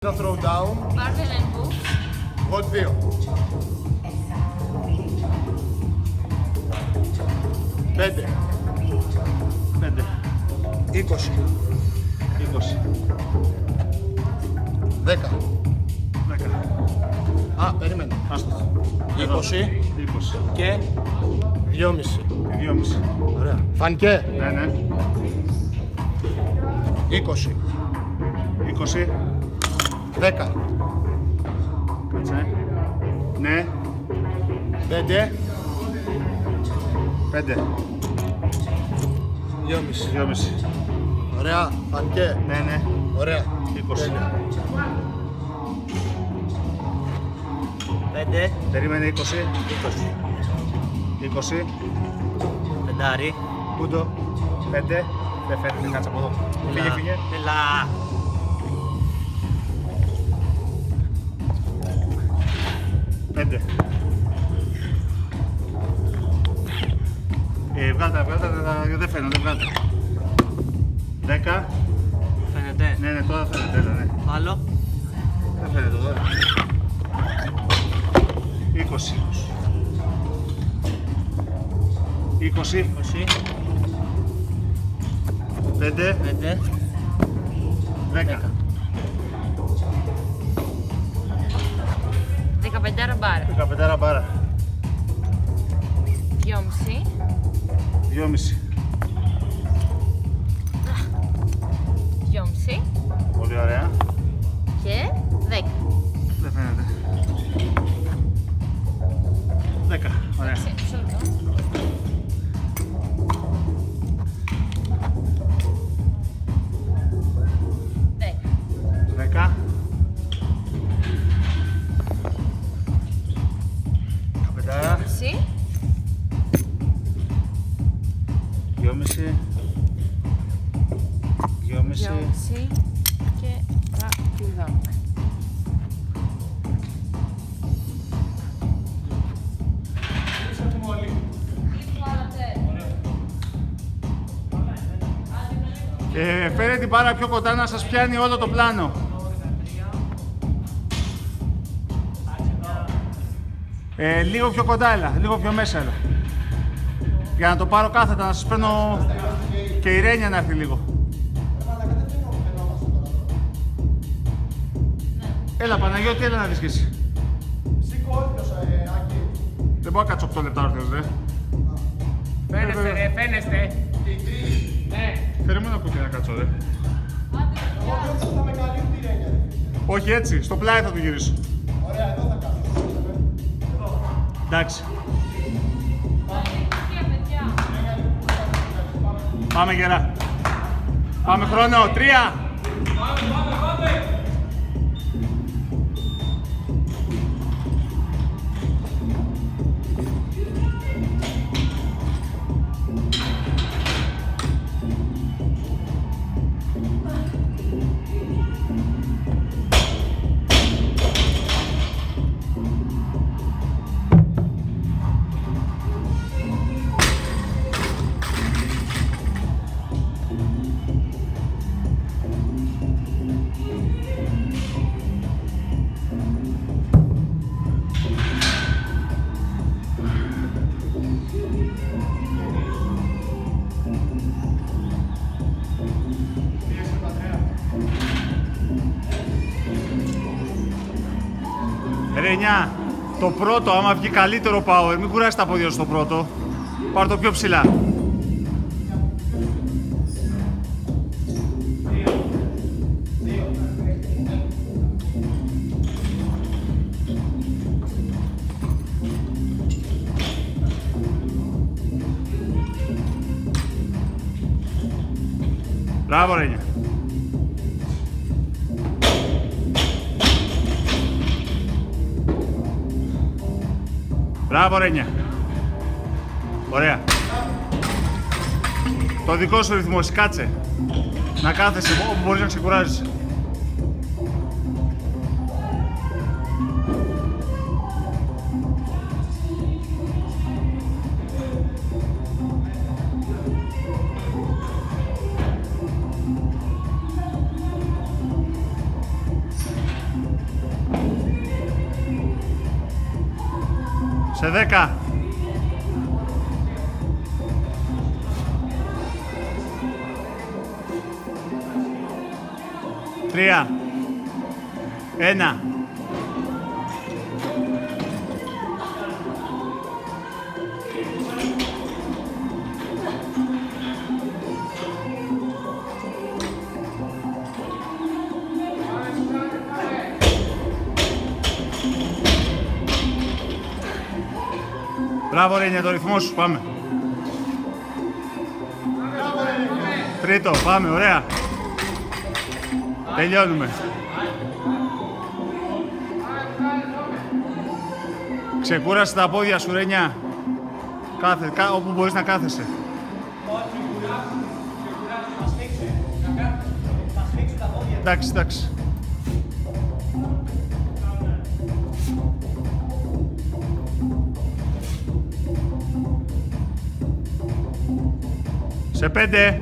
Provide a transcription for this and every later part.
Ένα throwdown. Barbell and hooks. Hot 2. Πέντε. 20. 10. Α, περίμενε. 20 και 2,5. Ωραία. Φανκέ. Ναι. 20. 10. Κάτσε. Ναι. 5. 5. 2,5. Ωραία. Φανκέ. Ναι. Ωραία. 20. 5. Περίμενε 20. 20. Πεντάρι. Πούντο. 5. Δεν φαίνεται, κάτσε από εδώ. Φύγε. Έλα. 5. Βγάλτε, δεν φαίνονται, βγάλτε. 10. Φαίνεται. Ναι, τώρα φαίνεται, ναι. Άλλο. Δεν φαίνεται τώρα. 20. 20. 5. 5. 10. 15 μπάρα. 15 μπάρα. 2,5. 2,5. 2,5 Πολύ ωραία. και 10. Δεν φαίνεται. 10. Ωραία. Μισό λεπτό. 10. 15. 2,5. 2,5 και θα κλειδώνουμε. Φέρε την μπάρα πιο κοντά να σας πιάνει όλο το πλάνο. Λίγο πιο κοντά έλα, λίγο πιο μέσα έλα. Για να το πάρω κάθετα, να σας παίρνω και η Ρένια να έρθει λίγο. Έλα Παναγιώτη, έλα να δεις και εσύ. Σήκω όρθιος, Άκη. Δεν μπορώ να κάτσω 8 λεπτά όρθιος, ρε. Φαίνεστε ρε, φαίνεστε. Ναι. Φέρε μου ένα κουτί να κάτσω, ρε. Εγώ θα με καλύπτει η Ρένια. Όχι έτσι, στο πλάι θα το γυρίσω. Ωραία, εδώ θα κάτσω. Εντάξει. Πάμε γερά. Πάμε χρόνο, 3. Ρενιά, το πρώτο, άμα βγει καλύτερο power, μην κουράσει τα πόδια στο πρώτο. Πάρ' το πιο ψηλά. Μπράβο Ρενιά. Μπράβο Ρένια. Ωραία. Το δικό σου ρυθμός, κάτσε. Να κάθεσαι όπου μπορείς να ξεκουράζεις. Σε 10. 3. 1. Μπράβο Ρένια, το ρυθμό σου, πάμε. Τρίτο, πάμε, ωραία. Τελειώνουμε. Ξεκούρασε τα πόδια σου, Ρένια. Όπου μπορείς να κάθεσαι. Εντάξει, εντάξει. Σε 5.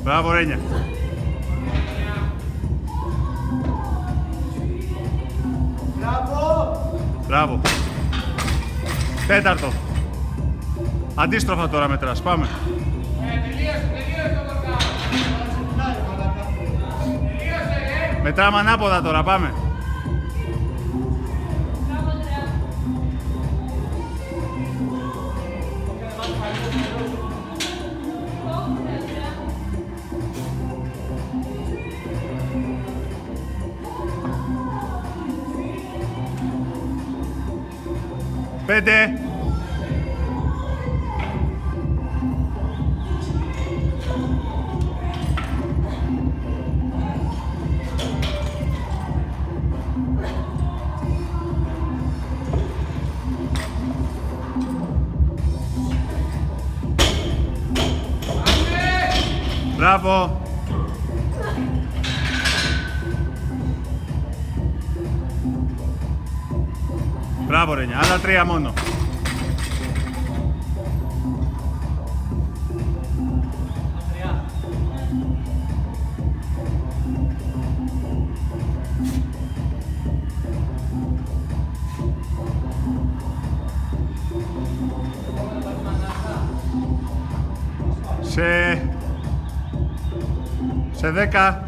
Μπράβο Ρένια. Μπράβο. Τέταρτο. Αντίστροφα τώρα μετράς. Πάμε. Τελείωσε το workout. Τελείωσε, Μετράμε ανάποδα τώρα. Πάμε. Πέντε. Μπράβο. Μπράβο Ρένια, άλλα 3 μόνο. Σε 10.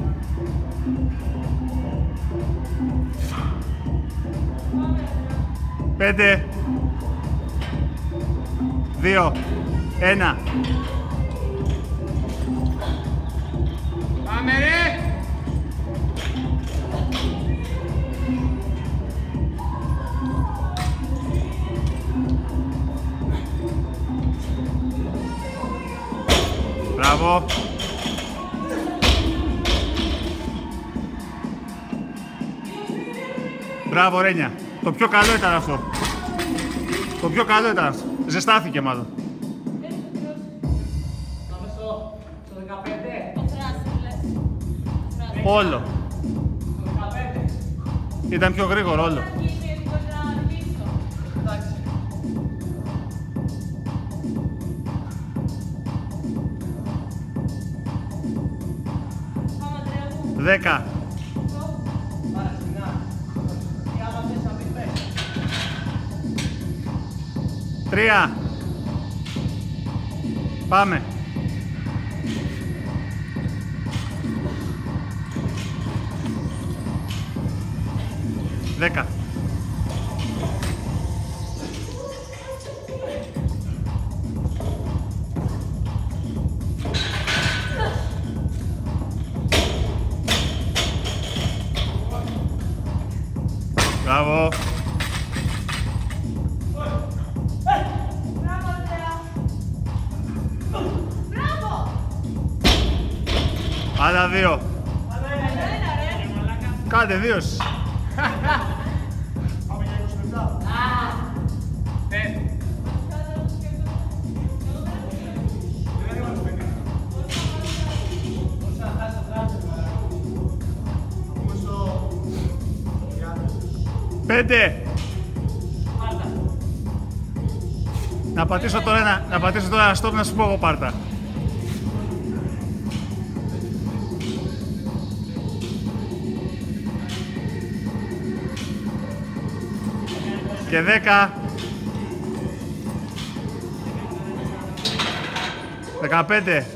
5. 2. 1. Πάμε ρε! Μπράβο. Μπράβο Ρένια. Το πιο καλό ήταν αυτό. Το πιο καλό ήταν αυτό. Ζεστάθηκε μάλλον. Πάμε στο 15. Όλο. Στο 15. Ήταν πιο γρήγορο όλο. Δέκα. 3. Πάμε. 10. Μπράβο. Άλλα 2. Κάντε 2. Πάμε για 20 λεπτά. Δεν είμαστε 50. 5. Να πατήσω τώρα ένα stop να σου πω εγώ πάρτα. Και 10. 15.